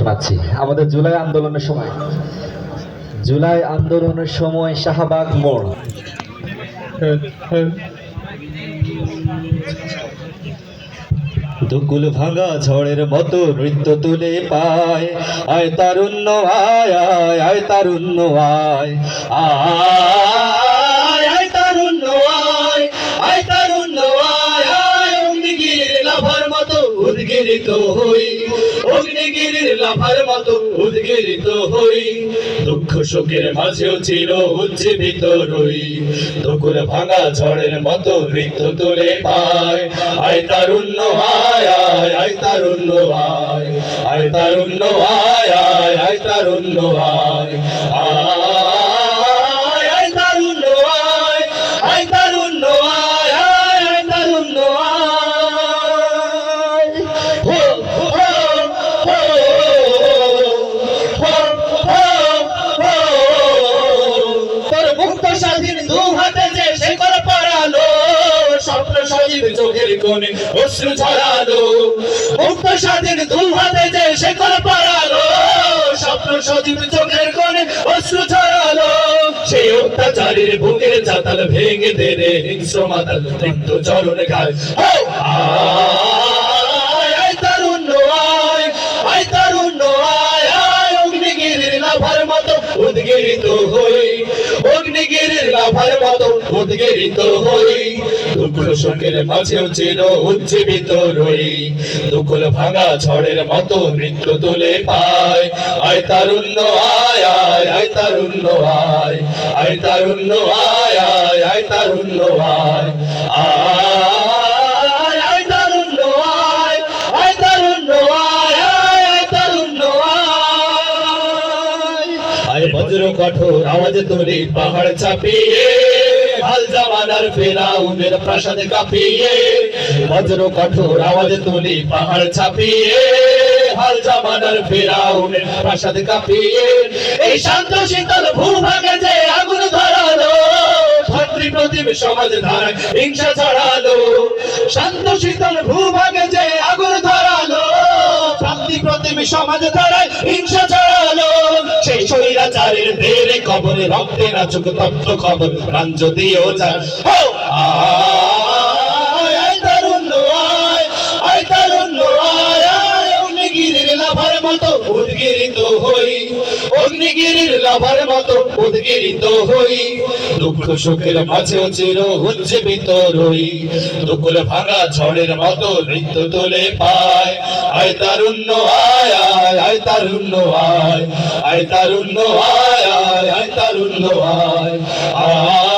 শোনাচ্ছি। আমাদের জুলাই আন্দোলনের সময় শাহবাগ মোড়। দুকুল ভাঙা ঝড়ের মতো নৃত্য তুলে পায়, আয় তারুণ্য আয় আয় আয় তারুণ্য আয় আয় আয় তারুণ্য আয় আয় তারুণ্য আয় আয় অগ্নিগিরির লাভার মতো উদ্গিরিত হই, অগ্নিগিরির লাভার মতো উদ্গিরিত হই। দুঃখ শোকের মাঝেও ছিল উজ্জীবিত রই, দুকুল ভাঙা ঝড়ের মতো নৃত্য তুলে পায়, আয় তারুণ্য আয় আয় আয় তারুণ্য আয় আয় তারুণ্য আয় আয় আয় তারুণ্য আয় আয় আয় তারুণ্য আয় আয় তারুণ্য আয় আয় আয় তারুণ্য আয়। হো হো হো হো হো তোর মুক্ত স্বাধীন দু হাতে যে শেকর পরালো, স্বপ্ন সজীব চোখের কোণে অশ্রু ঝরালো। মুক্ত স্বাধীন দু হাতে যে শেকর পরালো, স্বপ্ন সজীব চোখের কোণে অশ্রু ঝরালো। সেই অত্যাচারীর বুকের চাতাল ভেঙে দে রে হিংস্র মাতাল তৃপ্ত চরণ গায়। আয় আয় তারুণ্য আয় আয় তারুণ্য আয় আয় অগ্নিগিরির লাভার মতো উদ্গিরিত হই, অগ্নিগিরির লাভার মতো উদ্গিরিত হই। দুঃখ শোকের মাঝেও চির উজ্জীবিত রই, দুকুল ভাঙা ঝড়ের মতো নৃত্য তুলে পায়, আয় তারুণ্য আয় আয় আয় তারুণ্য আয় আয় তারুণ্য আয় আয় আয় তারুণ্য আয় আয় আয় তারুণ্য আয় আয় তারুণ্য আয় আয় আয় তারুণ্য আয়। আয় বজ্র কঠোর আওয়াজ তুলি পাহাড় চাপিয়ে, হাল জামানার ফেরাউনের প্রাসাদ কাঁপিয়ে। বজ্র কঠোর আওয়াজ তুলি পাহাড় ছাপিয়ে, হাল জামানার ফেরাউনের প্রাসাদ কাঁপিয়ে। এই শান্ত শীতল ভূভাগে যে আগুন ধরালো, ভাতৃ প্রতিম সমাজ ধারায় হিংসা ছড়ালো। শান্ত শীতল ভূভাগে যে আগুন ধরালো, ভাতৃ প্রতিম সমাজ ধারায় হিংসা ছড়ালো। সেই স্বৈরাচারের দেরে কবরে রক্তে নাচুক তপ্ত খবর প্রাণ যদিও যায়। আয় আয় তারুণ্য আয় আয় তারুণ্য আয় আয় অগ্নিগিরির লাভার মতো উদ্গিরিত হই, অগ্নিগিরির লাভার মতো উদ্গিরিত হই। দুঃখ শোকের মাঝেও চির উজ্জীবিত রই, দুকুল ভাঙা ঝড়ের মতো নৃত্য তুলে পায়, আয় তারুণ্য আয় আয় আয় তারুণ্য আয় আয় তারুণ্য আয় আয় আয় তারুণ্য আয় আয়।